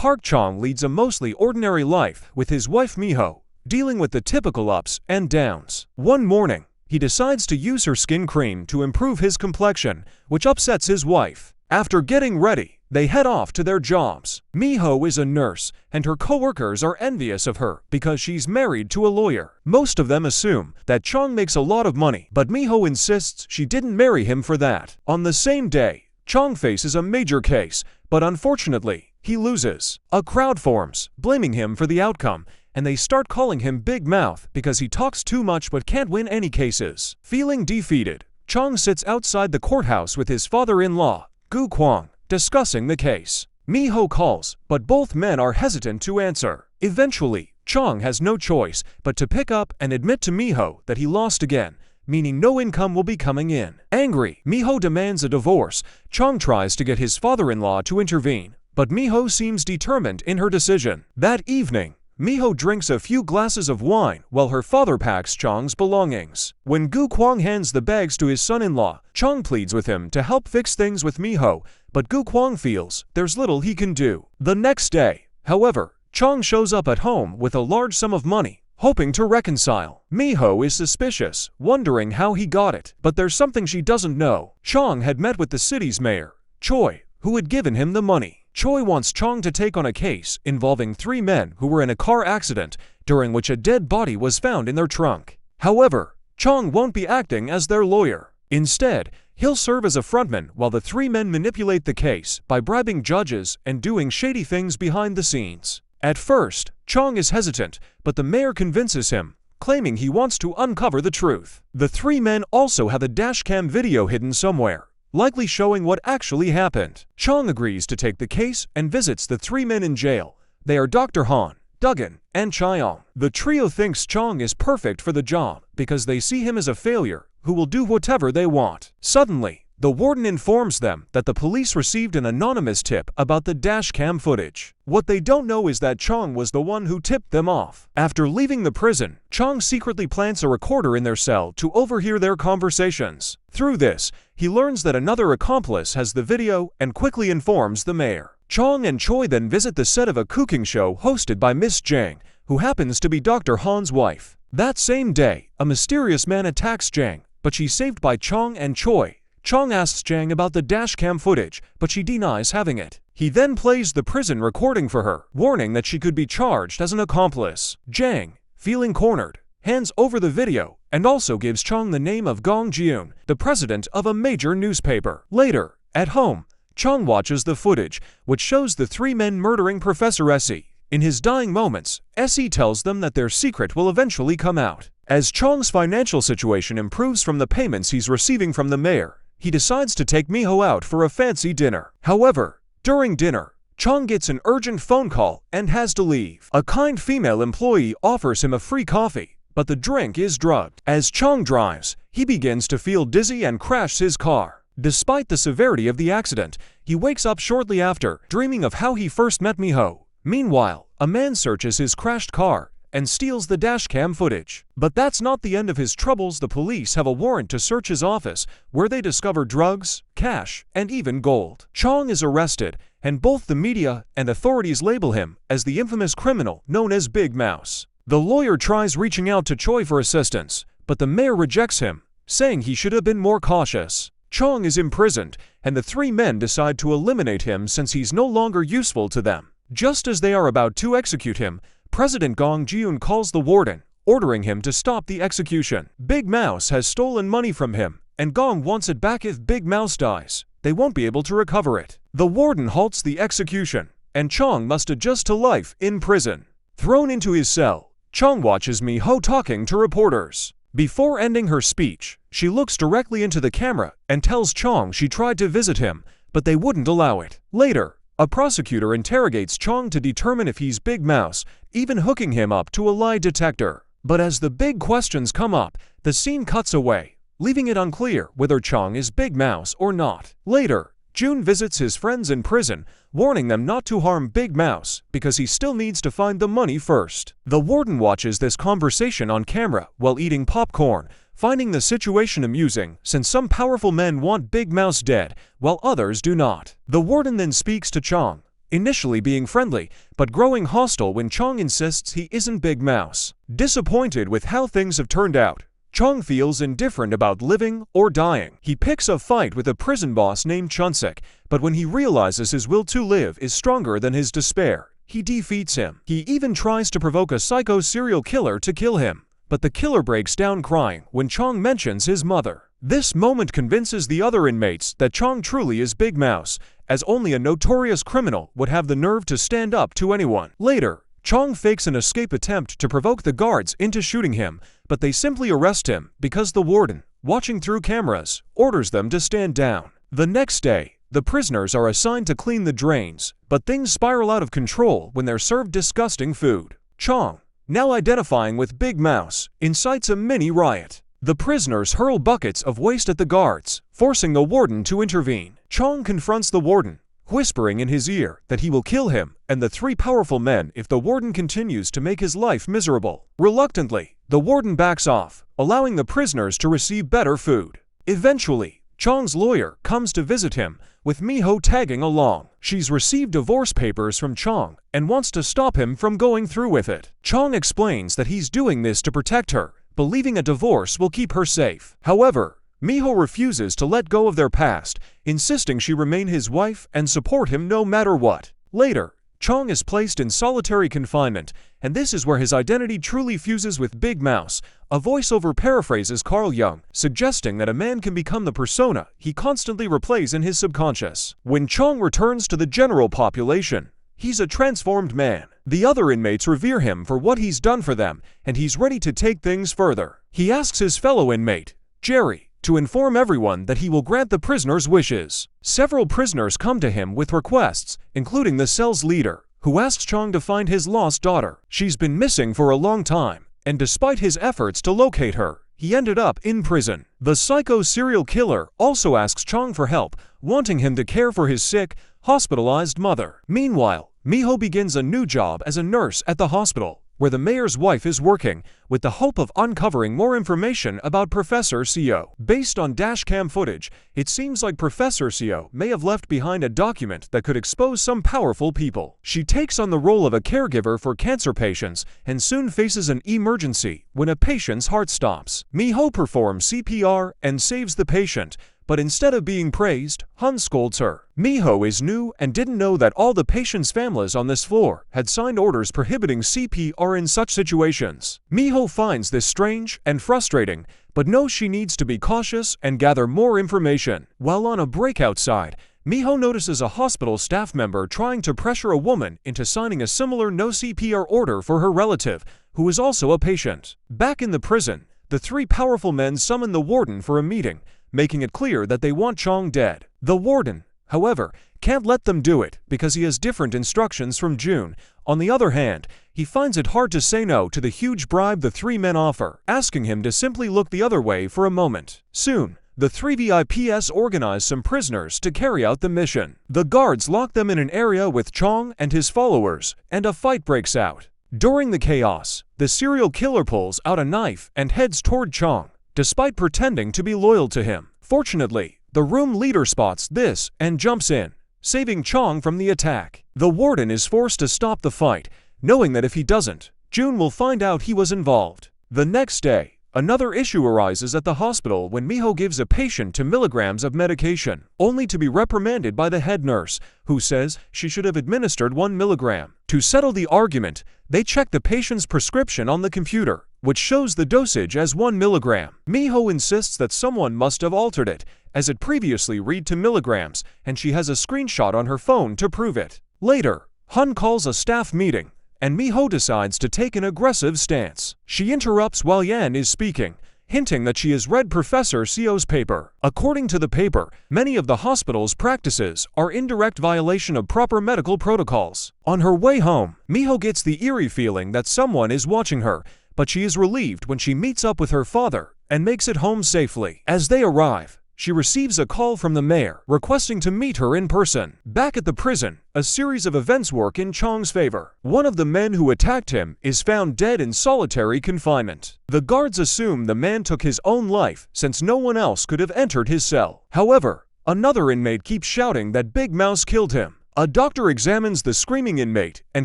Park Chong leads a mostly ordinary life with his wife Miho, dealing with the typical ups and downs. One morning, he decides to use her skin cream to improve his complexion, which upsets his wife. After getting ready, they head off to their jobs. Miho is a nurse, and her coworkers are envious of her because she's married to a lawyer. Most of them assume that Chong makes a lot of money, but Miho insists she didn't marry him for that. On the same day, Chong faces a major case, but unfortunately, he loses. A crowd forms, blaming him for the outcome, and they start calling him Big Mouth because he talks too much but can't win any cases. Feeling defeated, Chong sits outside the courthouse with his father-in-law, Gu Kwang, discussing the case. Miho calls, but both men are hesitant to answer. Eventually, Chong has no choice but to pick up and admit to Miho that he lost again, meaning no income will be coming in. Angry, Miho demands a divorce. Chong tries to get his father-in-law to intervene, but Miho seems determined in her decision. That evening, Miho drinks a few glasses of wine while her father packs Chong's belongings. When Gu Kwang hands the bags to his son-in-law, Chong pleads with him to help fix things with Miho, but Gu Kwang feels there's little he can do. The next day, however, Chong shows up at home with a large sum of money, hoping to reconcile. Miho is suspicious, wondering how he got it, but there's something she doesn't know. Chong had met with the city's mayor, Choi, who had given him the money. Choi wants Chong to take on a case involving 3 men who were in a car accident during which a dead body was found in their trunk. However, Chong won't be acting as their lawyer. Instead, he'll serve as a frontman while the 3 men manipulate the case by bribing judges and doing shady things behind the scenes. At first, Chong is hesitant, but the mayor convinces him, claiming he wants to uncover the truth. The 3 men also have a dashcam video hidden somewhere, likely showing what actually happened. Chong agrees to take the case and visits the 3 men in jail. They are Dr. Han, Duggan, and Chaeyoung. The trio thinks Chong is perfect for the job because they see him as a failure who will do whatever they want. Suddenly, the warden informs them that the police received an anonymous tip about the dashcam footage. What they don't know is that Chong was the one who tipped them off. After leaving the prison, Chong secretly plants a recorder in their cell to overhear their conversations. Through this, he learns that another accomplice has the video and quickly informs the mayor. Chong and Choi then visit the set of a cooking show hosted by Miss Jang, who happens to be Dr. Han's wife. That same day, a mysterious man attacks Jang, but she's saved by Chong and Choi. Chong asks Jang about the dashcam footage, but she denies having it. He then plays the prison recording for her, warning that she could be charged as an accomplice. Jang, feeling cornered, hands over the video and also gives Chong the name of Gong Jiun, the president of a major newspaper. Later, at home, Chong watches the footage, which shows the 3 men murdering Professor Essie. In his dying moments, Essie tells them that their secret will eventually come out. As Chong's financial situation improves from the payments he's receiving from the mayor, he decides to take Miho out for a fancy dinner. However, during dinner, Chong gets an urgent phone call and has to leave. A kind female employee offers him a free coffee, but the drink is drugged. As Chong drives, he begins to feel dizzy and crashes his car. Despite the severity of the accident, he wakes up shortly after, dreaming of how he first met Miho. Meanwhile, a man searches his crashed car and steals the dashcam footage. But that's not the end of his troubles. The police have a warrant to search his office, where they discover drugs, cash, and even gold. Chong is arrested, and both the media and authorities label him as the infamous criminal known as Big Mouse. The lawyer tries reaching out to Choi for assistance, but the mayor rejects him, saying he should have been more cautious. Chong is imprisoned, and the 3 men decide to eliminate him since he's no longer useful to them. Just as they are about to execute him, President Gong Jiun calls the warden, ordering him to stop the execution. Big Mouse has stolen money from him, and Gong wants it back. If Big Mouse dies, they won't be able to recover it. The warden halts the execution, and Chong must adjust to life in prison. Thrown into his cell, Chong watches Miho talking to reporters. Before ending her speech, she looks directly into the camera and tells Chong she tried to visit him, but they wouldn't allow it. Later, a prosecutor interrogates Chong to determine if he's Big Mouse, even hooking him up to a lie detector. But as the big questions come up, the scene cuts away, leaving it unclear whether Chong is Big Mouse or not. Later, Jun visits his friends in prison, warning them not to harm Big Mouse because he still needs to find the money first. The warden watches this conversation on camera while eating popcorn, finding the situation amusing since some powerful men want Big Mouse dead while others do not. The warden then speaks to Chong, initially being friendly, but growing hostile when Chong insists he isn't Big Mouse. Disappointed with how things have turned out, Chong feels indifferent about living or dying. He picks a fight with a prison boss named Chunsik, but when he realizes his will to live is stronger than his despair, he defeats him. He even tries to provoke a psycho serial killer to kill him, but the killer breaks down crying when Chong mentions his mother. This moment convinces the other inmates that Chong truly is Big Mouse, as only a notorious criminal would have the nerve to stand up to anyone. Later, Chong fakes an escape attempt to provoke the guards into shooting him, but they simply arrest him because the warden, watching through cameras, orders them to stand down. The next day, the prisoners are assigned to clean the drains, but things spiral out of control when they're served disgusting food. Chong, now identifying with Big Mouse, incites a mini riot. The prisoners hurl buckets of waste at the guards, forcing the warden to intervene. Chong confronts the warden, whispering in his ear that he will kill him and the three powerful men if the warden continues to make his life miserable. Reluctantly, the warden backs off, allowing the prisoners to receive better food. Eventually, Chong's lawyer comes to visit him, with Miho tagging along. She's received divorce papers from Chong and wants to stop him from going through with it. Chong explains that he's doing this to protect her, believing a divorce will keep her safe. However, Miho refuses to let go of their past, insisting she remain his wife and support him no matter what. Later, Chong is placed in solitary confinement, and this is where his identity truly fuses with Big Mouse. A voiceover paraphrases Carl Jung, suggesting that a man can become the persona he constantly replays in his subconscious. When Chong returns to the general population, he's a transformed man. The other inmates revere him for what he's done for them, and he's ready to take things further. He asks his fellow inmate, Jerry, to inform everyone that he will grant the prisoners' wishes. Several prisoners come to him with requests, including the cell's leader, who asks Chong to find his lost daughter. She's been missing for a long time, and despite his efforts to locate her, he ended up in prison. The psycho serial killer also asks Chong for help, wanting him to care for his sick, hospitalized mother. Meanwhile, Miho begins a new job as a nurse at the hospital, where the mayor's wife is working, with the hope of uncovering more information about Professor Seo. Based on dashcam footage, it seems like Professor Seo may have left behind a document that could expose some powerful people. She takes on the role of a caregiver for cancer patients and soon faces an emergency when a patient's heart stops. Miho performs CPR and saves the patient, but instead of being praised, Han scolds her. Miho is new and didn't know that all the patients' families on this floor had signed orders prohibiting CPR in such situations. Miho finds this strange and frustrating, but knows she needs to be cautious and gather more information. While on a break outside, Miho notices a hospital staff member trying to pressure a woman into signing a similar no CPR order for her relative, who is also a patient. Back in the prison, the three powerful men summon the warden for a meeting, making it clear that they want Chong dead. The warden, however, can't let them do it because he has different instructions from June. On the other hand, he finds it hard to say no to the huge bribe the three men offer, asking him to simply look the other way for a moment. Soon, the three VIPs organize some prisoners to carry out the mission. The guards lock them in an area with Chong and his followers, and a fight breaks out. During the chaos, the serial killer pulls out a knife and heads toward Chong, despite pretending to be loyal to him. Fortunately, the room leader spots this and jumps in, saving Chong from the attack. The warden is forced to stop the fight, knowing that if he doesn't, June will find out he was involved. The next day, another issue arises at the hospital when Miho gives a patient 2 milligrams of medication, only to be reprimanded by the head nurse, who says she should have administered 1 milligram. To settle the argument, they check the patient's prescription on the computer, which shows the dosage as 1 milligram. Miho insists that someone must have altered it, as it previously read 2 milligrams, and she has a screenshot on her phone to prove it. Later, Hun calls a staff meeting, and Miho decides to take an aggressive stance. She interrupts while Yan is speaking, hinting that she has read Professor Seo's paper. According to the paper, many of the hospital's practices are in direct violation of proper medical protocols. On her way home, Miho gets the eerie feeling that someone is watching her, but she is relieved when she meets up with her father and makes it home safely. As they arrive, she receives a call from the mayor requesting to meet her in person. Back at the prison, a series of events work in Chong's favor. One of the men who attacked him is found dead in solitary confinement. The guards assume the man took his own life since no one else could have entered his cell. However, another inmate keeps shouting that Big Mouse killed him, A doctor examines the screaming inmate and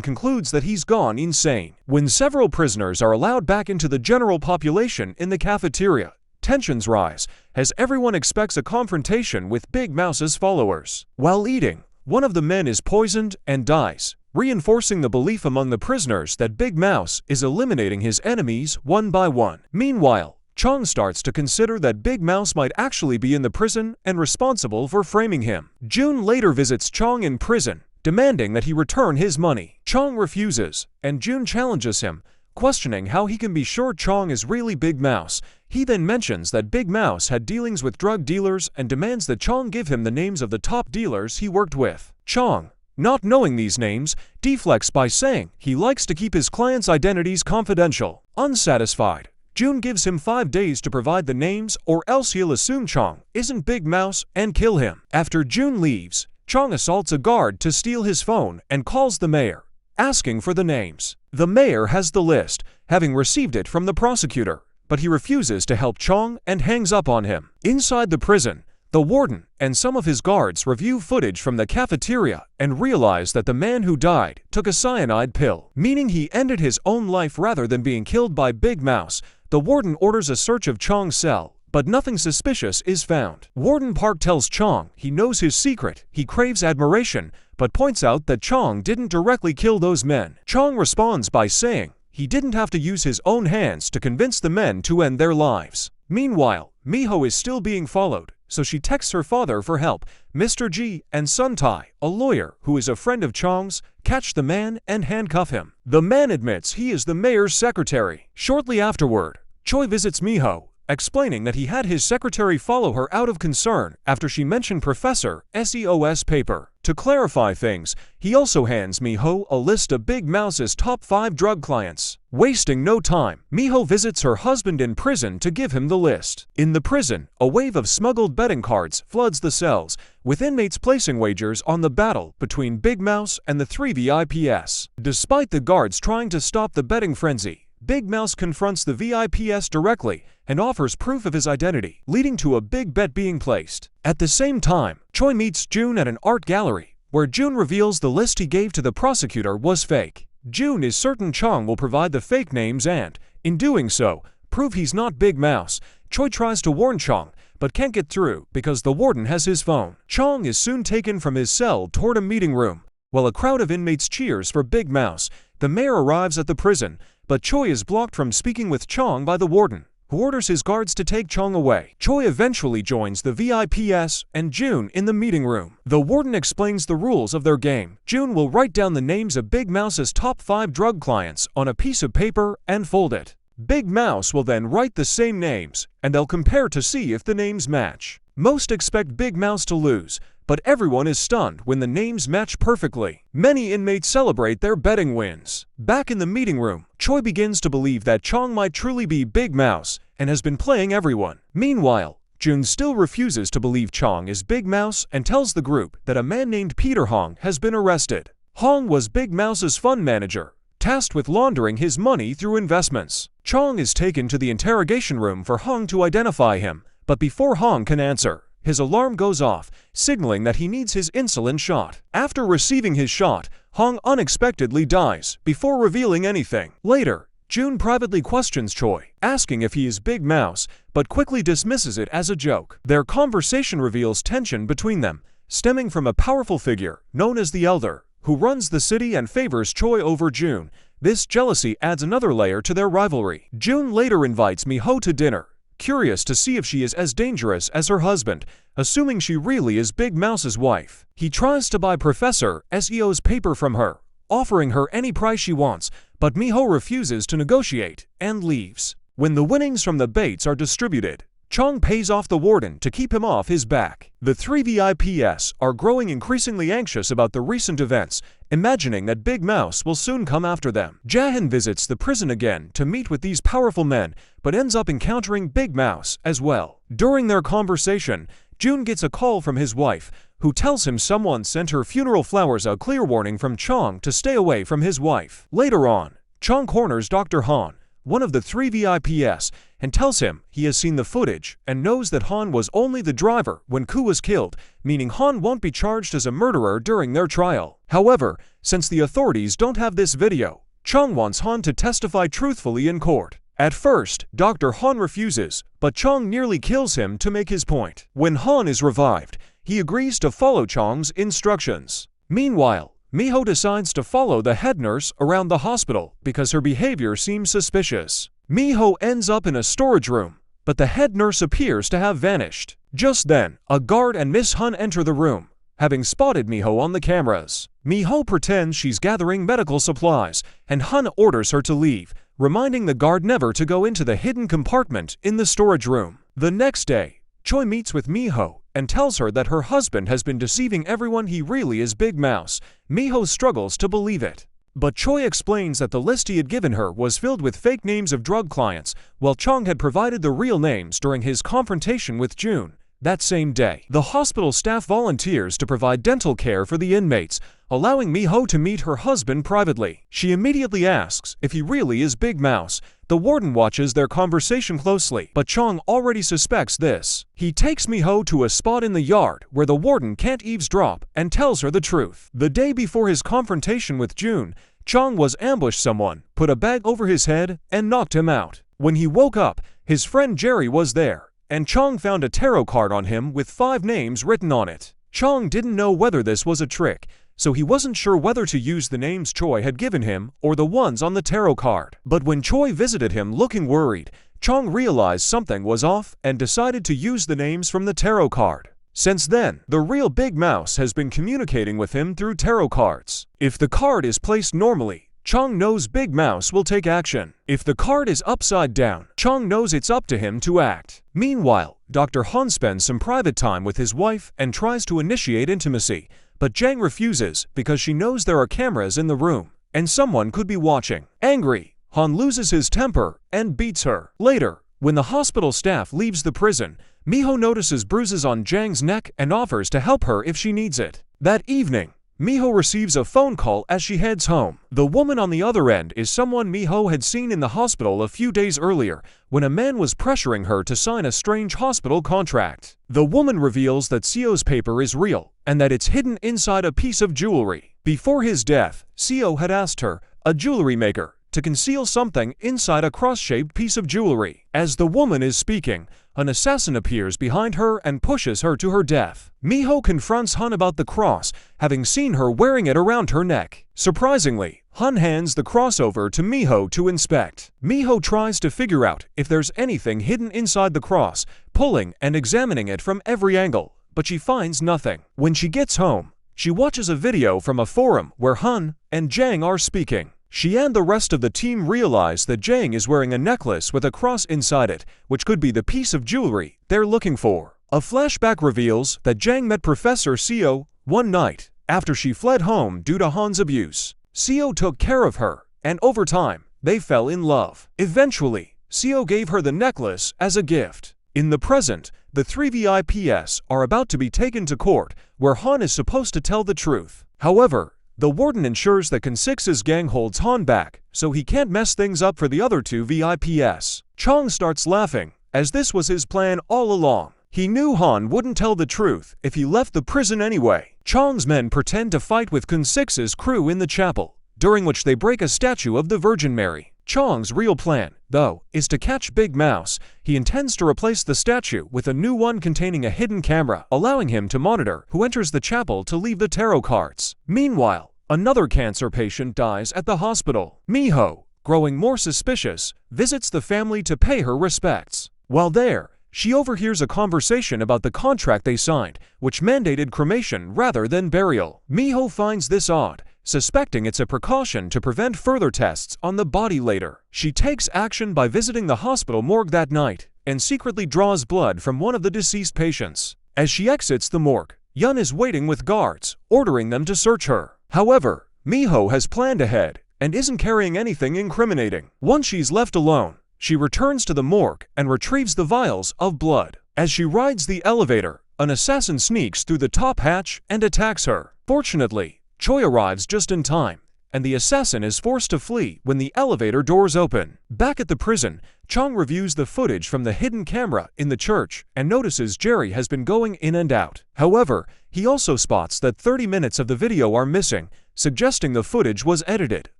concludes that he's gone insane. When several prisoners are allowed back into the general population in the cafeteria, tensions rise, as everyone expects a confrontation with Big Mouse's followers. While eating, one of the men is poisoned and dies, reinforcing the belief among the prisoners that Big Mouse is eliminating his enemies one by one. Meanwhile, Chong starts to consider that Big Mouse might actually be in the prison and responsible for framing him. June later visits Chong in prison, demanding that he return his money. Chong refuses, and June challenges him, questioning how he can be sure Chong is really Big Mouse. He then mentions that Big Mouse had dealings with drug dealers and demands that Chong give him the names of the top dealers he worked with. Chong, not knowing these names, deflects by saying he likes to keep his clients' identities confidential. Unsatisfied, June gives him 5 days to provide the names or else he'll assume Chong isn't Big Mouse and kill him. After June leaves, Chong assaults a guard to steal his phone and calls the mayor, asking for the names. The mayor has the list, having received it from the prosecutor, but he refuses to help Chong and hangs up on him. Inside the prison, the warden and some of his guards review footage from the cafeteria and realize that the man who died took a cyanide pill, meaning he ended his own life rather than being killed by Big Mouse. The warden orders a search of Chong's cell, but nothing suspicious is found. Warden Park tells Chong he knows his secret, he craves admiration, but points out that Chong didn't directly kill those men. Chong responds by saying he didn't have to use his own hands to convince the men to end their lives. Meanwhile, Miho is still being followed, so she texts her father for help. Mr. G and Sun Tai, a lawyer who is a friend of Chong's, catch the man and handcuff him. The man admits he is the mayor's secretary. Shortly afterward, Choi visits Miho, explaining that he had his secretary follow her out of concern after she mentioned Professor Seo's paper. To clarify things, he also hands Miho a list of Big Mouse's top 5 drug clients. Wasting no time, Miho visits her husband in prison to give him the list. In the prison, a wave of smuggled betting cards floods the cells, with inmates placing wagers on the battle between Big Mouse and the 3 VIPs. Despite the guards trying to stop the betting frenzy, Big Mouse confronts the VIPs directly and offers proof of his identity, leading to a big bet being placed. At the same time, Choi meets June at an art gallery, where June reveals the list he gave to the prosecutor was fake. June is certain Chong will provide the fake names and, in doing so, prove he's not Big Mouse. Choi tries to warn Chong, but can't get through because the warden has his phone. Chong is soon taken from his cell toward a meeting room. While a crowd of inmates cheers for Big Mouse, the mayor arrives at the prison, but Choi is blocked from speaking with Chong by the warden, who orders his guards to take Chong away. Choi eventually joins the VIPs and June in the meeting room. The warden explains the rules of their game. June will write down the names of Big Mouse's top 5 drug clients on a piece of paper and fold it. Big Mouse will then write the same names, and they'll compare to see if the names match. Most expect Big Mouse to lose, but everyone is stunned when the names match perfectly. Many inmates celebrate their betting wins. Back in the meeting room, Choi begins to believe that Chong might truly be Big Mouse and has been playing everyone. Meanwhile, June still refuses to believe Chong is Big Mouse and tells the group that a man named Peter Hong has been arrested. Hong was Big Mouse's fund manager, tasked with laundering his money through investments. Chong is taken to the interrogation room for Hong to identify him, but before Hong can answer, his alarm goes off, signaling that he needs his insulin shot. After receiving his shot, Hong unexpectedly dies before revealing anything. Later, June privately questions Choi, asking if he is Big Mouse, but quickly dismisses it as a joke. Their conversation reveals tension between them, stemming from a powerful figure known as the Elder, who runs the city and favors Choi over June. This jealousy adds another layer to their rivalry. June later invites Miho to dinner, curious to see if she is as dangerous as her husband, assuming she really is Big Mouse's wife. He tries to buy Professor Seo's paper from her, offering her any price she wants, but Miho refuses to negotiate and leaves. When the winnings from the baits are distributed, Chong pays off the warden to keep him off his back. The 3 VIPs are growing increasingly anxious about the recent events, imagining that Big Mouse will soon come after them. Jahan visits the prison again to meet with these powerful men, but ends up encountering Big Mouse as well. During their conversation, June gets a call from his wife, who tells him someone sent her funeral flowers, a clear warning from Chong to stay away from his wife. Later on, Chong corners Dr. Han, one of the three VIPs, and tells him he has seen the footage and knows that Han was only the driver when Koo was killed, meaning Han won't be charged as a murderer during their trial. However, since the authorities don't have this video, Chong wants Han to testify truthfully in court. At first, Dr. Han refuses, but Chong nearly kills him to make his point. When Han is revived, he agrees to follow Chong's instructions. Meanwhile, Miho decides to follow the head nurse around the hospital because her behavior seems suspicious. Miho ends up in a storage room, but the head nurse appears to have vanished. Just then, a guard and Miss Hun enter the room, having spotted Miho on the cameras. Miho pretends she's gathering medical supplies, and Hun orders her to leave, reminding the guard never to go into the hidden compartment in the storage room. The next day, Choi meets with Miho and tells her that her husband has been deceiving everyone he really is Big Mouse. Miho struggles to believe it. But Choi explains that the list he had given her was filled with fake names of drug clients, while Chong had provided the real names during his confrontation with June. That same day, the hospital staff volunteers to provide dental care for the inmates, allowing Miho to meet her husband privately. She immediately asks if he really is Big Mouse. The warden watches their conversation closely, but Chong already suspects this. He takes Miho to a spot in the yard where the warden can't eavesdrop and tells her the truth. The day before his confrontation with June, Chong was ambushed someone, put a bag over his head, and knocked him out. When he woke up, his friend Jerry was there, and Chong found a tarot card on him with 5 names written on it. Chong didn't know whether this was a trick, so he wasn't sure whether to use the names Choi had given him or the ones on the tarot card. But when Choi visited him looking worried, Chong realized something was off and decided to use the names from the tarot card. Since then, the real Big Mouse has been communicating with him through tarot cards. If the card is placed normally, Chong knows Big Mouse will take action. If the card is upside down, Chong knows it's up to him to act. Meanwhile, Dr. Han spends some private time with his wife and tries to initiate intimacy, but Jang refuses because she knows there are cameras in the room, and someone could be watching. Angry, Han loses his temper and beats her. Later, when the hospital staff leaves the prison, Miho notices bruises on Jang's neck and offers to help her if she needs it. That evening, Miho receives a phone call as she heads home. The woman on the other end is someone Miho had seen in the hospital a few days earlier when a man was pressuring her to sign a strange hospital contract. The woman reveals that Seo's paper is real and that it's hidden inside a piece of jewelry. Before his death, Seo had asked her, a jewelry maker, to conceal something inside a cross-shaped piece of jewelry. As the woman is speaking, an assassin appears behind her and pushes her to her death. Miho confronts Hun about the cross, having seen her wearing it around her neck. Surprisingly, Hun hands the cross over to Miho to inspect. Miho tries to figure out if there's anything hidden inside the cross, pulling and examining it from every angle, but she finds nothing. When she gets home, she watches a video from a forum where Hun and Jang are speaking. She and the rest of the team realize that Jang is wearing a necklace with a cross inside it, which could be the piece of jewelry they're looking for. A flashback reveals that Jang met Professor Seo one night after she fled home due to Han's abuse. Seo took care of her, and over time, they fell in love. Eventually, Seo gave her the necklace as a gift. In the present, the 3 VIPs are about to be taken to court, where Han is supposed to tell the truth. However, the warden ensures that Kan6's gang holds Han back, so he can't mess things up for the other 2 VIPs. Chong starts laughing, as this was his plan all along. He knew Han wouldn't tell the truth if he left the prison anyway. Chong's men pretend to fight with Kan6's crew in the chapel, during which they break a statue of the Virgin Mary. Chong's real plan, though, is to catch Big Mouse. He intends to replace the statue with a new one containing a hidden camera, allowing him to monitor who enters the chapel to leave the tarot cards. Meanwhile, another cancer patient dies at the hospital. Miho, growing more suspicious, visits the family to pay her respects. While there, she overhears a conversation about the contract they signed, which mandated cremation rather than burial. Miho finds this odd, suspecting it's a precaution to prevent further tests on the body later. She takes action by visiting the hospital morgue that night and secretly draws blood from one of the deceased patients. As she exits the morgue, Yun is waiting with guards, ordering them to search her. However, Miho has planned ahead and isn't carrying anything incriminating. Once she's left alone, she returns to the morgue and retrieves the vials of blood. As she rides the elevator, an assassin sneaks through the top hatch and attacks her. Fortunately, Choi arrives just in time, and the assassin is forced to flee when the elevator doors open. Back at the prison, Chong reviews the footage from the hidden camera in the church and notices Jerry has been going in and out. However, he also spots that 30 minutes of the video are missing, suggesting the footage was edited,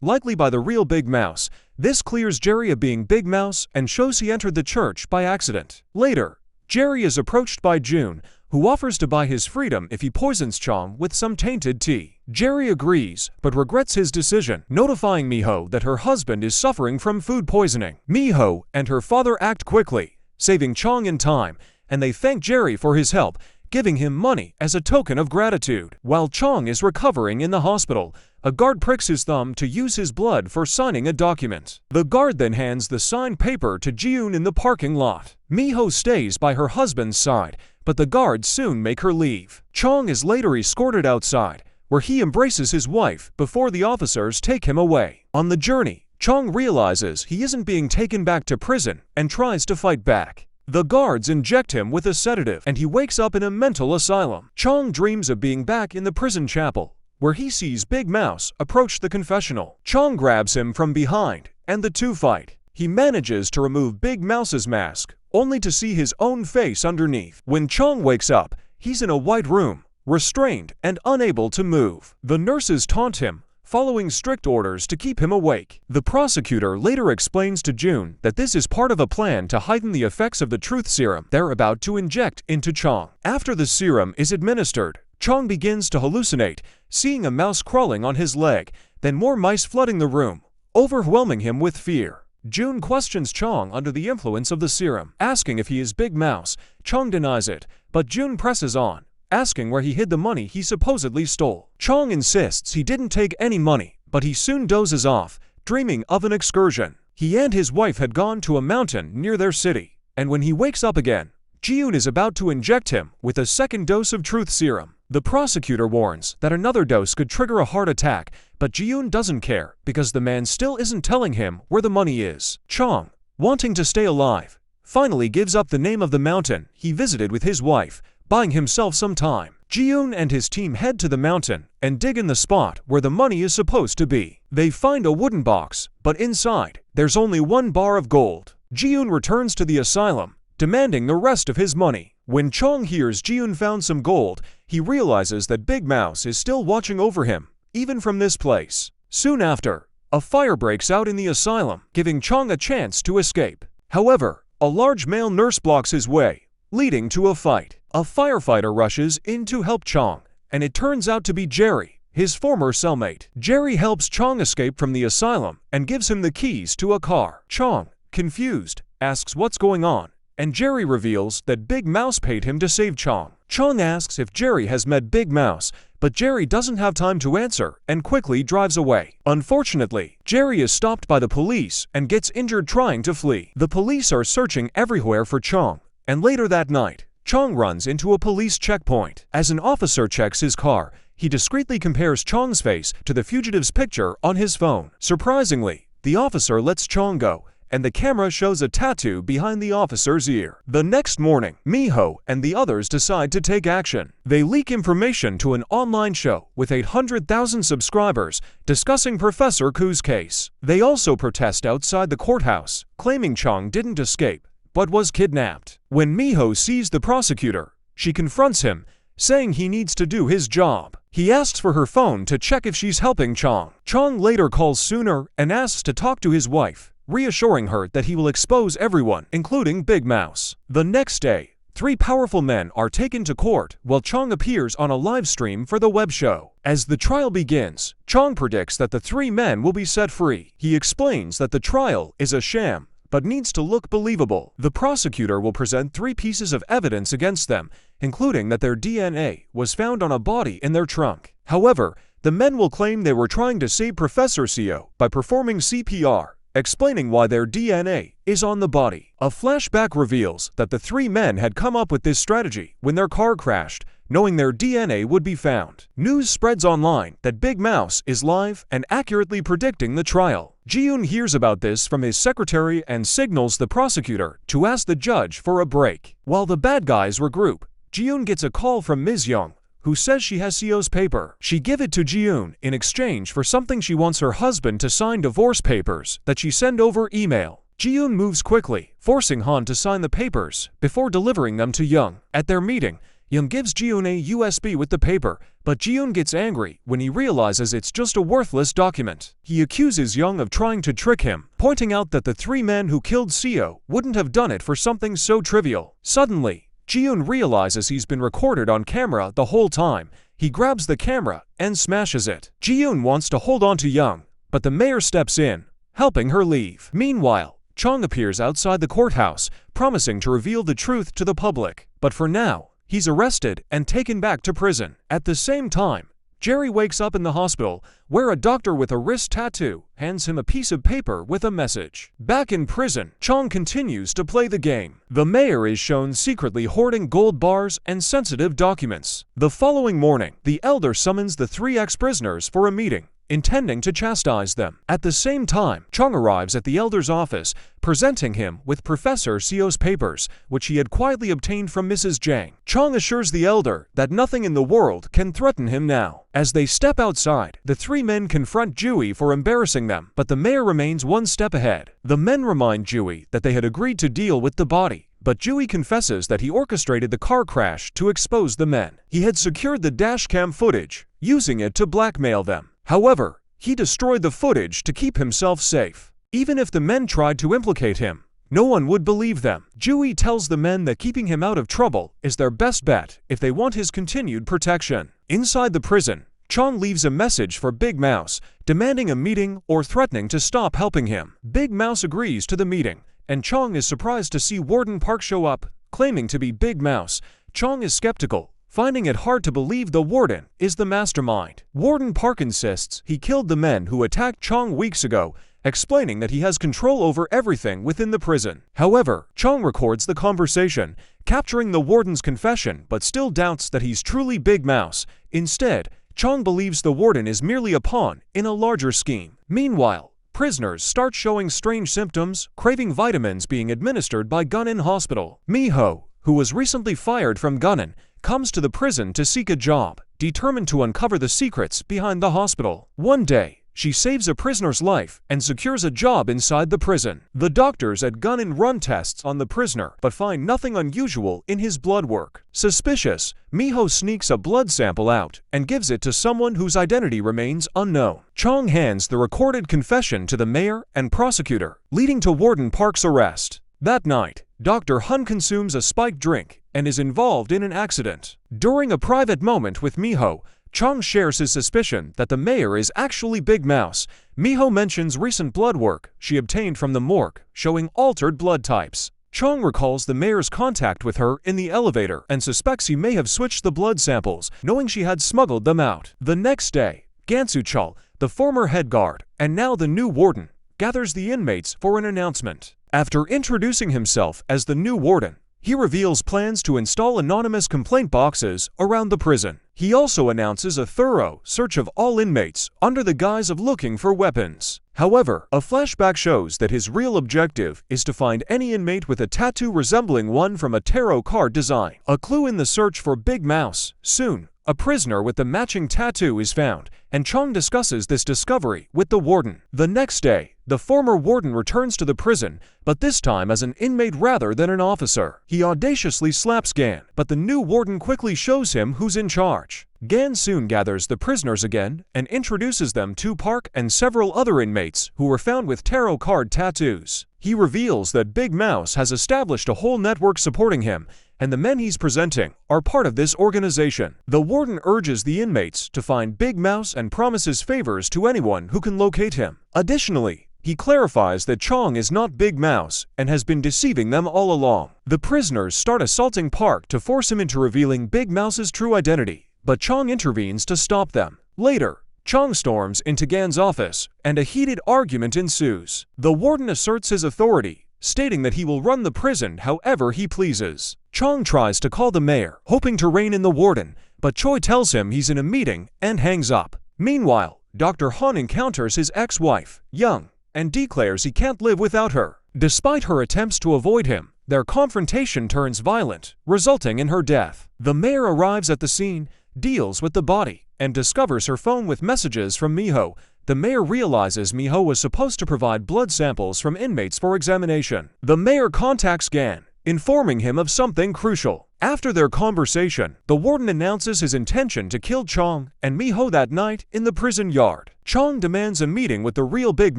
likely by the real Big Mouse. This clears Jerry of being Big Mouse and shows he entered the church by accident. Later, Jerry is approached by June, who offers to buy his freedom if he poisons Chong with some tainted tea. Jerry agrees, but regrets his decision, notifying Miho that her husband is suffering from food poisoning. Miho and her father act quickly, saving Chong in time, and they thank Jerry for his help, giving him money as a token of gratitude. While Chong is recovering in the hospital, a guard pricks his thumb to use his blood for signing a document. The guard then hands the signed paper to Jiun in the parking lot. Miho stays by her husband's side, but the guards soon make her leave. Chong is later escorted outside, where he embraces his wife before the officers take him away. On the journey, Chong realizes he isn't being taken back to prison and tries to fight back. The guards inject him with a sedative, and he wakes up in a mental asylum. Chong dreams of being back in the prison chapel, where he sees Big Mouse approach the confessional. Chong grabs him from behind, and the two fight. He manages to remove Big Mouse's mask, only to see his own face underneath. When Chong wakes up, he's in a white room, restrained and unable to move. The nurses taunt him, following strict orders to keep him awake. The prosecutor later explains to June that this is part of a plan to heighten the effects of the truth serum they're about to inject into Chong. After the serum is administered, Chong begins to hallucinate, seeing a mouse crawling on his leg, then more mice flooding the room, overwhelming him with fear. June questions Chong under the influence of the serum, asking if he is Big Mouse. Chong denies it, but June presses on, asking where he hid the money he supposedly stole. Chong insists he didn't take any money, but he soon dozes off, dreaming of an excursion. He and his wife had gone to a mountain near their city, and when he wakes up again, Jiun is about to inject him with a second dose of truth serum. The prosecutor warns that another dose could trigger a heart attack, but Jiun doesn't care because the man still isn't telling him where the money is. Chong, wanting to stay alive, finally gives up the name of the mountain he visited with his wife, buying himself some time. Jiun and his team head to the mountain and dig in the spot where the money is supposed to be. They find a wooden box, but inside, there's only one bar of gold. Jiun returns to the asylum, demanding the rest of his money. When Chong hears Jiun found some gold, he realizes that Big Mouse is still watching over him, even from this place. Soon after, a fire breaks out in the asylum, giving Chong a chance to escape. However, a large male nurse blocks his way, leading to a fight. A firefighter rushes in to help Chong, and it turns out to be Jerry, his former cellmate. Jerry helps Chong escape from the asylum and gives him the keys to a car. Chong, confused, asks what's going on, and Jerry reveals that Big Mouse paid him to save Chong. Chong asks if Jerry has met Big Mouse, but Jerry doesn't have time to answer and quickly drives away. Unfortunately, Jerry is stopped by the police and gets injured trying to flee. The police are searching everywhere for Chong, and later that night, Chong runs into a police checkpoint. As an officer checks his car, he discreetly compares Chong's face to the fugitive's picture on his phone. Surprisingly, the officer lets Chong go, and the camera shows a tattoo behind the officer's ear. The next morning, Miho and the others decide to take action. They leak information to an online show with 800,000 subscribers discussing Professor Ku's case. They also protest outside the courthouse, claiming Chong didn't escape, but was kidnapped. When Miho sees the prosecutor, she confronts him, saying he needs to do his job. He asks for her phone to check if she's helping Chong. Chong later calls sooner and asks to talk to his wife, reassuring her that he will expose everyone, including Big Mouse. The next day, 3 powerful men are taken to court while Chong appears on a live stream for the web show. As the trial begins, Chong predicts that the 3 men will be set free. He explains that the trial is a sham, but needs to look believable. The prosecutor will present 3 pieces of evidence against them, including that their DNA was found on a body in their trunk. However, the men will claim they were trying to save Professor Seo by performing CPR, explaining why their DNA is on the body. A flashback reveals that the 3 men had come up with this strategy when their car crashed, knowing their DNA would be found. News spreads online that Big Mouse is live and accurately predicting the trial. Jiun hears about this from his secretary and signals the prosecutor to ask the judge for a break. While the bad guys regroup, Jiun gets a call from Ms. Young, who says she has Seo's paper. She give it to Ji-yoon in exchange for something she wants her husband to sign divorce papers that she send over email. Ji-yoon moves quickly, forcing Han to sign the papers before delivering them to Young. At their meeting, Young gives Ji-yoon a USB with the paper, but Ji-yoon gets angry when he realizes it's just a worthless document. He accuses Young of trying to trick him, pointing out that the 3 men who killed Seo wouldn't have done it for something so trivial. Suddenly, Ji-yoon realizes he's been recorded on camera the whole time. He grabs the camera and smashes it. Ji-yoon wants to hold on to Young, but the mayor steps in, helping her leave. Meanwhile, Chong appears outside the courthouse, promising to reveal the truth to the public. But for now, he's arrested and taken back to prison. At the same time, Jerry wakes up in the hospital, where a doctor with a wrist tattoo hands him a piece of paper with a message. Back in prison, Chong continues to play the game. The mayor is shown secretly hoarding gold bars and sensitive documents. The following morning, the elder summons the 3 ex-prisoners for a meeting, intending to chastise them. At the same time, Chong arrives at the elder's office, presenting him with Professor Seo's papers, which he had quietly obtained from Mrs. Jang. Chong assures the elder that nothing in the world can threaten him now. As they step outside, the 3 men confront Jui for embarrassing them, but the mayor remains one step ahead. The men remind Jui that they had agreed to deal with the body, but Jui confesses that he orchestrated the car crash to expose the men. He had secured the dashcam footage, using it to blackmail them. However, he destroyed the footage to keep himself safe. Even if the men tried to implicate him, no one would believe them. Jui tells the men that keeping him out of trouble is their best bet if they want his continued protection. Inside the prison, Chong leaves a message for Big Mouse, demanding a meeting or threatening to stop helping him. Big Mouse agrees to the meeting, and Chong is surprised to see Warden Park show up, claiming to be Big Mouse. Chong is skeptical, finding it hard to believe the warden is the mastermind. Warden Park insists he killed the men who attacked Chong weeks ago, explaining that he has control over everything within the prison. However, Chong records the conversation, capturing the warden's confession, but still doubts that he's truly Big Mouse. Instead, Chong believes the warden is merely a pawn in a larger scheme. Meanwhile, prisoners start showing strange symptoms, craving vitamins being administered by Gunnan Hospital. Miho, who was recently fired from Gunnan, comes to the prison to seek a job, determined to uncover the secrets behind the hospital. One day, she saves a prisoner's life and secures a job inside the prison. The doctors at Gunnan run tests on the prisoner, but find nothing unusual in his blood work. Suspicious, Miho sneaks a blood sample out and gives it to someone whose identity remains unknown. Chong hands the recorded confession to the mayor and prosecutor, leading to Warden Park's arrest. That night, Dr. Hun consumes a spiked drink and is involved in an accident. During a private moment with Miho, Chong shares his suspicion that the mayor is actually Big Mouse. Miho mentions recent blood work she obtained from the morgue, showing altered blood types. Chong recalls the mayor's contact with her in the elevator and suspects he may have switched the blood samples, knowing she had smuggled them out. The next day, Gansu Chul, the former head guard, and now the new warden, gathers the inmates for an announcement. After introducing himself as the new warden, he reveals plans to install anonymous complaint boxes around the prison. He also announces a thorough search of all inmates under the guise of looking for weapons. However, a flashback shows that his real objective is to find any inmate with a tattoo resembling one from a tarot card design, a clue in the search for Big Mouse. Soon, a prisoner with the matching tattoo is found, and Chong discusses this discovery with the warden. The next day, the former warden returns to the prison, but this time as an inmate rather than an officer. He audaciously slaps Gan, but the new warden quickly shows him who's in charge. Gan soon gathers the prisoners again and introduces them to Park and several other inmates who were found with tarot card tattoos. He reveals that Big Mouse has established a whole network supporting him, and the men he's presenting are part of this organization. The warden urges the inmates to find Big Mouse and promises favors to anyone who can locate him. Additionally, he clarifies that Chong is not Big Mouse and has been deceiving them all along. The prisoners start assaulting Park to force him into revealing Big Mouse's true identity, but Chong intervenes to stop them. Later, Chong storms into Gan's office, and a heated argument ensues. The warden asserts his authority, stating that he will run the prison however he pleases. Chong tries to call the mayor, hoping to rein in the warden, but Choi tells him he's in a meeting and hangs up. Meanwhile, Dr. Han encounters his ex-wife, Young, and declares he can't live without her. Despite her attempts to avoid him, their confrontation turns violent, resulting in her death. The mayor arrives at the scene, deals with the body, and discovers her phone with messages from Miho. The mayor realizes Miho was supposed to provide blood samples from inmates for examination. The mayor contacts Gan, informing him of something crucial. After their conversation, the warden announces his intention to kill Chong and Miho that night in the prison yard. Chong demands a meeting with the real Big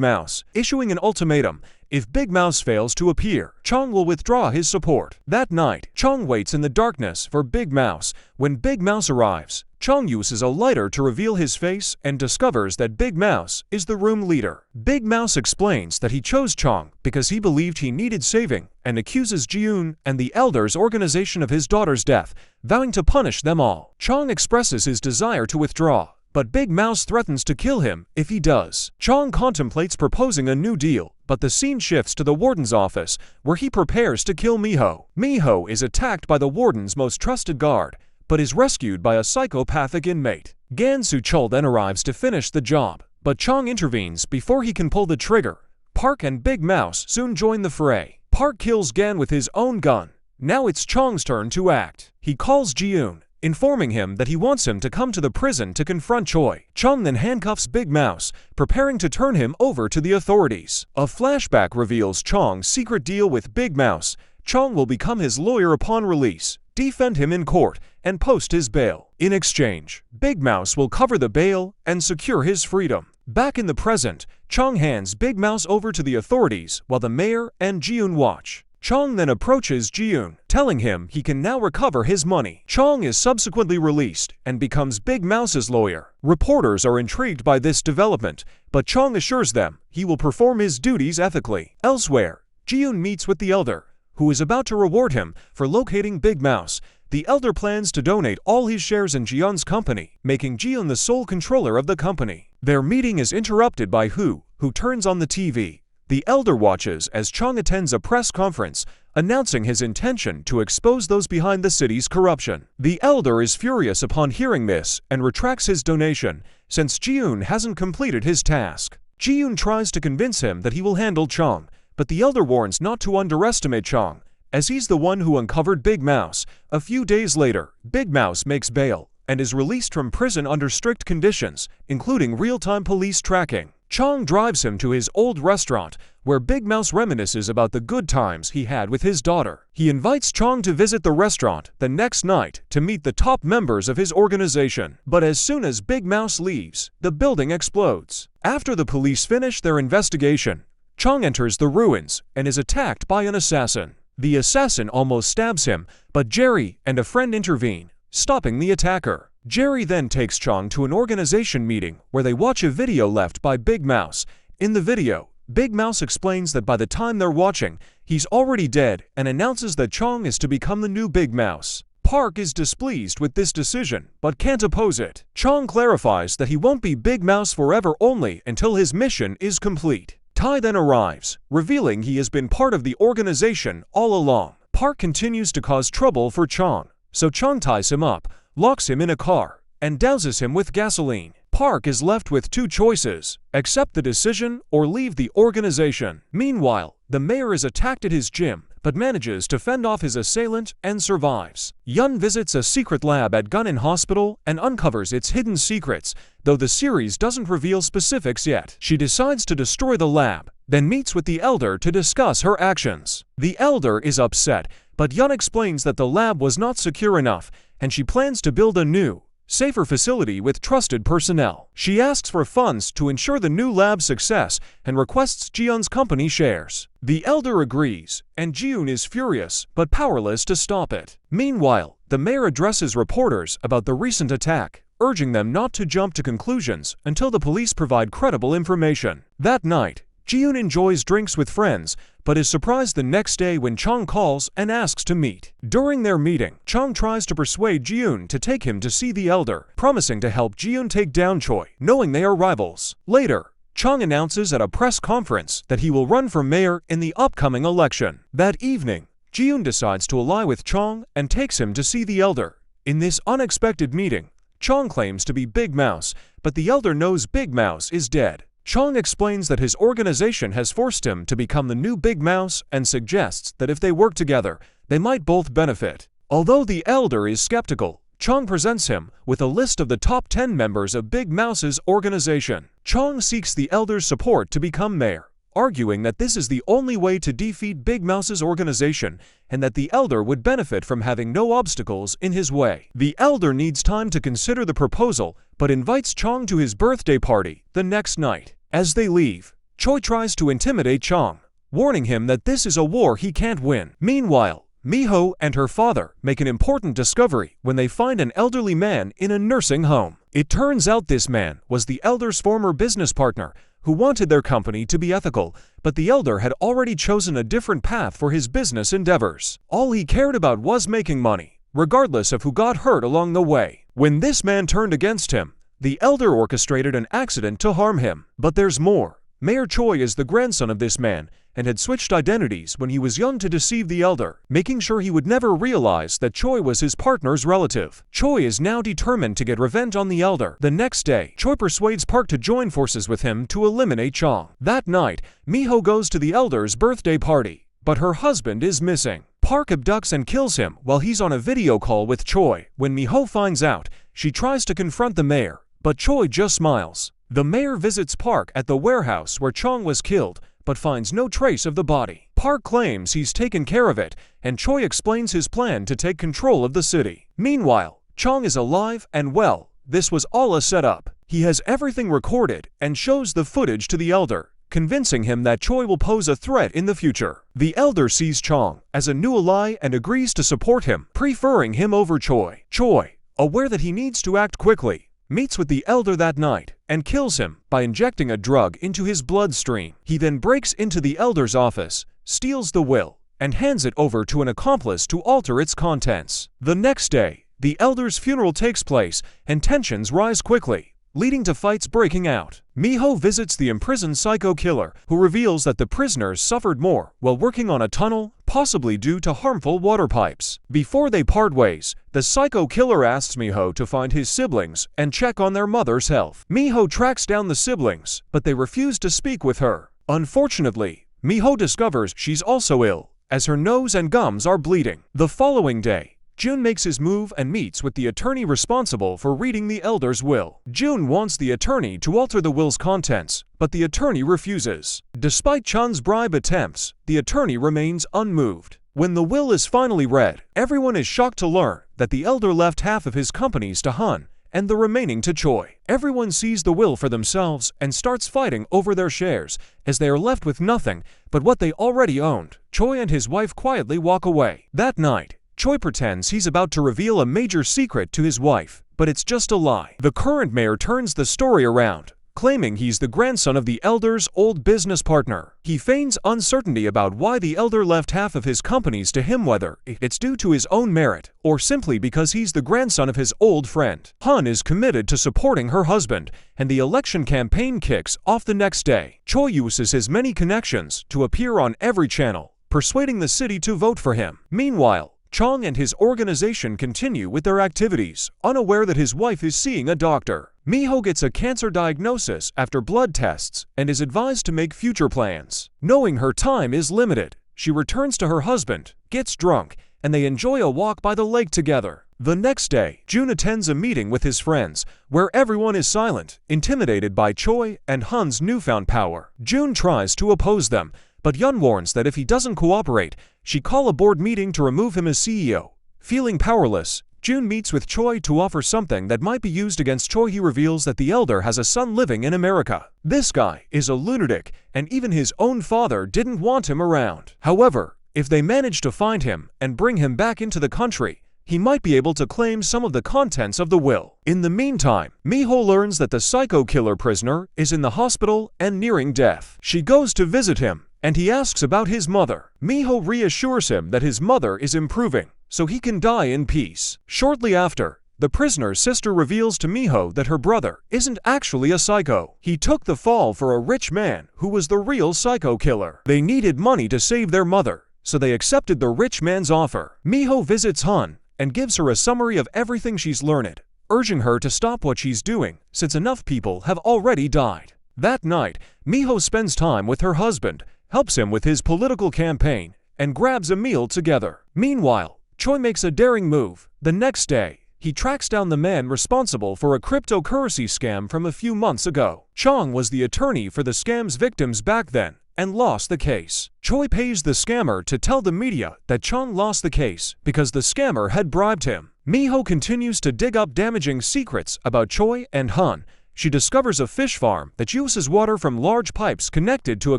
Mouse, issuing an ultimatum. If Big Mouse fails to appear, Chong will withdraw his support. That night, Chong waits in the darkness for Big Mouse. When Big Mouse arrives, Chong uses a lighter to reveal his face and discovers that Big Mouse is the room leader. Big Mouse explains that he chose Chong because he believed he needed saving and accuses Ji-yoon and the Elder's organization of his daughter's death, vowing to punish them all. Chong expresses his desire to withdraw, but Big Mouse threatens to kill him if he does. Chong contemplates proposing a new deal, but the scene shifts to the warden's office, where he prepares to kill Miho. Miho is attacked by the warden's most trusted guard, but is rescued by a psychopathic inmate. Gan Soo-chul then arrives to finish the job, but Chong intervenes before he can pull the trigger. Park and Big Mouse soon join the fray. Park kills Gan with his own gun. Now it's Chong's turn to act. He calls Ji-yoon, informing him that he wants him to come to the prison to confront Choi. Chong then handcuffs Big Mouse, preparing to turn him over to the authorities. A flashback reveals Chong's secret deal with Big Mouse. Chong will become his lawyer upon release, defend him in court, and post his bail. In exchange, Big Mouse will cover the bail and secure his freedom. Back in the present, Chong hands Big Mouse over to the authorities while the mayor and Ji-yoon watch. Chong then approaches Ji-yoon, telling him he can now recover his money. Chong is subsequently released and becomes Big Mouse's lawyer. Reporters are intrigued by this development, but Chong assures them he will perform his duties ethically. Elsewhere, Ji-yoon meets with the Elder, who is about to reward him for locating Big Mouse. The Elder plans to donate all his shares in Ji-yoon's company, making Ji-yoon the sole controller of the company. Their meeting is interrupted by who turns on the TV. The Elder watches as Chong attends a press conference, announcing his intention to expose those behind the city's corruption. The Elder is furious upon hearing this and retracts his donation, since Ji-yoon hasn't completed his task. Ji-yoon tries to convince him that he will handle Chong, but the Elder warns not to underestimate Chong, as he's the one who uncovered Big Mouse. A few days later, Big Mouse makes bail and is released from prison under strict conditions, including real-time police tracking. Chong drives him to his old restaurant, where Big Mouse reminisces about the good times he had with his daughter. He invites Chong to visit the restaurant the next night to meet the top members of his organization. But as soon as Big Mouse leaves, the building explodes. After the police finish their investigation, Chong enters the ruins and is attacked by an assassin. The assassin almost stabs him, but Jerry and a friend intervene, stopping the attacker. Jerry then takes Chong to an organization meeting where they watch a video left by Big Mouse. In the video, Big Mouse explains that by the time they're watching, he's already dead and announces that Chong is to become the new Big Mouse. Park is displeased with this decision, but can't oppose it. Chong clarifies that he won't be Big Mouse forever, only until his mission is complete. Tai then arrives, revealing he has been part of the organization all along. Park continues to cause trouble for Chong, so Chong ties him up, locks him in a car, and douses him with gasoline. Park is left with two choices: accept the decision or leave the organization. Meanwhile, the mayor is attacked at his gym, but manages to fend off his assailant and survives. Yun visits a secret lab at Gunnan Hospital and uncovers its hidden secrets, though the series doesn't reveal specifics yet. She decides to destroy the lab, then meets with the Elder to discuss her actions. The Elder is upset, but Yun explains that the lab was not secure enough, and she plans to build a new, safer facility with trusted personnel. She asks for funds to ensure the new lab's success and requests Ji-yoon's company shares. The Elder agrees, and Ji-yoon is furious but powerless to stop it. Meanwhile, the mayor addresses reporters about the recent attack, urging them not to jump to conclusions until the police provide credible information. That night, Ji-yoon enjoys drinks with friends, but is surprised the next day when Chong calls and asks to meet. During their meeting, Chong tries to persuade Ji-yoon to take him to see the Elder, promising to help Ji-yoon take down Choi, knowing they are rivals. Later, Chong announces at a press conference that he will run for mayor in the upcoming election. That evening, Ji-yoon decides to ally with Chong and takes him to see the Elder. In this unexpected meeting, Chong claims to be Big Mouse, but the Elder knows Big Mouse is dead. Chong explains that his organization has forced him to become the new Big Mouse and suggests that if they work together, they might both benefit. Although the Elder is skeptical, Chong presents him with a list of the top 10 members of Big Mouse's organization. Chong seeks the elder's support to become mayor, arguing that this is the only way to defeat Big Mouse's organization and that the elder would benefit from having no obstacles in his way. The elder needs time to consider the proposal, but invites Chong to his birthday party the next night. As they leave, Choi tries to intimidate Chong, warning him that this is a war he can't win. Meanwhile, Miho and her father make an important discovery when they find an elderly man in a nursing home. It turns out this man was the elder's former business partner who wanted their company to be ethical, but the elder had already chosen a different path for his business endeavors. All he cared about was making money, regardless of who got hurt along the way. When this man turned against him, the elder orchestrated an accident to harm him. But there's more. Mayor Choi is the grandson of this man and had switched identities when he was young to deceive the elder, making sure he would never realize that Choi was his partner's relative. Choi is now determined to get revenge on the elder. The next day, Choi persuades Park to join forces with him to eliminate Chong. That night, Miho goes to the elder's birthday party, but her husband is missing. Park abducts and kills him while he's on a video call with Choi. When Miho finds out, she tries to confront the mayor, but Choi just smiles. The mayor visits Park at the warehouse where Chong was killed, but finds no trace of the body. Park claims he's taken care of it, and Choi explains his plan to take control of the city. Meanwhile, Chong is alive and well. This was all a setup. He has everything recorded and shows the footage to the elder, convincing him that Choi will pose a threat in the future. The elder sees Chong as a new ally and agrees to support him, preferring him over Choi. Choi, aware that he needs to act quickly, meets with the elder that night and kills him by injecting a drug into his bloodstream. He then breaks into the elder's office, steals the will, and hands it over to an accomplice to alter its contents. The next day, the elder's funeral takes place and tensions rise quickly, leading to fights breaking out. Miho visits the imprisoned psycho killer, who reveals that the prisoners suffered more while working on a tunnel, possibly due to harmful water pipes. Before they part ways, the psycho killer asks Miho to find his siblings and check on their mother's health. Miho tracks down the siblings, but they refuse to speak with her. Unfortunately, Miho discovers she's also ill, as her nose and gums are bleeding. The following day, Jun makes his move and meets with the attorney responsible for reading the elder's will. Jun wants the attorney to alter the will's contents, but the attorney refuses. Despite Chun's bribe attempts, the attorney remains unmoved. When the will is finally read, everyone is shocked to learn that the elder left half of his companies to Hun and the remaining to Choi. Everyone sees the will for themselves and starts fighting over their shares, as they are left with nothing but what they already owned. Choi and his wife quietly walk away. That night, Choi pretends he's about to reveal a major secret to his wife, but it's just a lie. The current mayor turns the story around, claiming he's the grandson of the elder's old business partner. He feigns uncertainty about why the elder left half of his companies to him, whether it's due to his own merit or simply because he's the grandson of his old friend. Hun is committed to supporting her husband, and the election campaign kicks off the next day. Choi uses his many connections to appear on every channel, persuading the city to vote for him. Meanwhile, Chong and his organization continue with their activities, unaware that his wife is seeing a doctor. Miho gets a cancer diagnosis after blood tests and is advised to make future plans. Knowing her time is limited, she returns to her husband, gets drunk, and they enjoy a walk by the lake together. The next day, Jun attends a meeting with his friends, where everyone is silent, intimidated by Choi and Hun's newfound power. Jun tries to oppose them, but Yun warns that if he doesn't cooperate, she call a board meeting to remove him as CEO. Feeling powerless, Jun meets with Choi to offer something that might be used against Choi. He reveals that the elder has a son living in America. This guy is a lunatic, and even his own father didn't want him around. However, if they manage to find him and bring him back into the country, he might be able to claim some of the contents of the will. In the meantime, Miho learns that the psycho killer prisoner is in the hospital and nearing death. She goes to visit him, and he asks about his mother. Miho reassures him that his mother is improving, so he can die in peace. Shortly after, the prisoner's sister reveals to Miho that her brother isn't actually a psycho. He took the fall for a rich man who was the real psycho killer. They needed money to save their mother, so they accepted the rich man's offer. Miho visits Hun and gives her a summary of everything she's learned, urging her to stop what she's doing since enough people have already died. That night, Miho spends time with her husband, helps him with his political campaign, and grabs a meal together. Meanwhile, Choi makes a daring move. The next day, he tracks down the man responsible for a cryptocurrency scam from a few months ago. Chong was the attorney for the scam's victims back then and lost the case. Choi pays the scammer to tell the media that Chong lost the case because the scammer had bribed him. Miho continues to dig up damaging secrets about Choi and Han. She discovers a fish farm that uses water from large pipes connected to a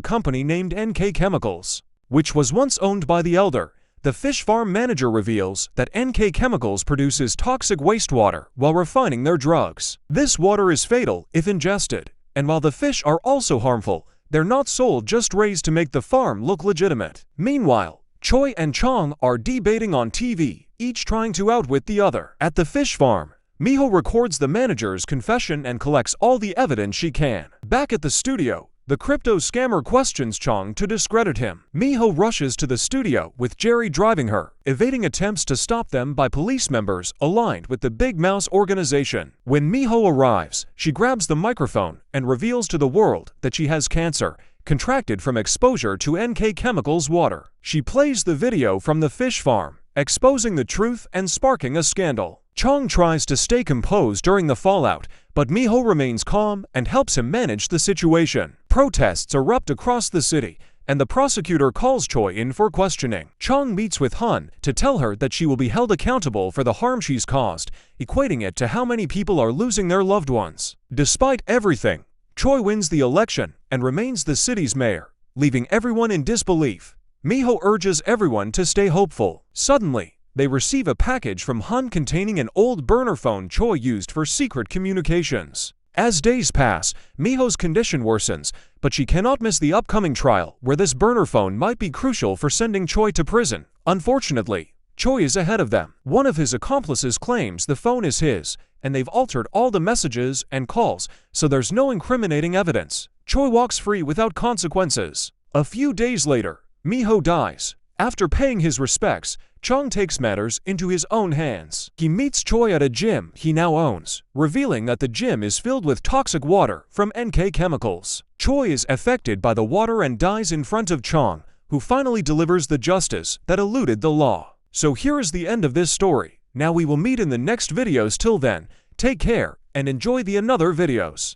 company named NK Chemicals, which was once owned by the elder. The fish farm manager reveals that NK Chemicals produces toxic wastewater while refining their drugs. This water is fatal if ingested, and while the fish are also harmful, they're not sold, just raised to make the farm look legitimate. Meanwhile, Choi and Chong are debating on TV, each trying to outwit the other. At the fish farm, Miho records the manager's confession and collects all the evidence she can. Back at the studio, the crypto scammer questions Chong to discredit him. Miho rushes to the studio with Jerry driving her, evading attempts to stop them by police members aligned with the Big Mouse organization. When Miho arrives, she grabs the microphone and reveals to the world that she has cancer, contracted from exposure to NK Chemicals water. She plays the video from the fish farm, exposing the truth and sparking a scandal. Chong tries to stay composed during the fallout, but Miho remains calm and helps him manage the situation. Protests erupt across the city, and the prosecutor calls Choi in for questioning. Chong meets with Han to tell her that she will be held accountable for the harm she's caused, equating it to how many people are losing their loved ones. Despite everything, Choi wins the election and remains the city's mayor, leaving everyone in disbelief. Miho urges everyone to stay hopeful. Suddenly, they receive a package from Han containing an old burner phone Choi used for secret communications. As days pass, Miho's condition worsens, but she cannot miss the upcoming trial where this burner phone might be crucial for sending Choi to prison. Unfortunately, Choi is ahead of them. One of his accomplices claims the phone is his, and they've altered all the messages and calls, so there's no incriminating evidence. Choi walks free without consequences. A few days later, Miho dies. After paying his respects, Chong takes matters into his own hands. He meets Choi at a gym he now owns, revealing that the gym is filled with toxic water from NK Chemicals. Choi is affected by the water and dies in front of Chong, who finally delivers the justice that eluded the law. So here is the end of this story. Now we will meet in the next videos. Till then, take care and enjoy the another videos.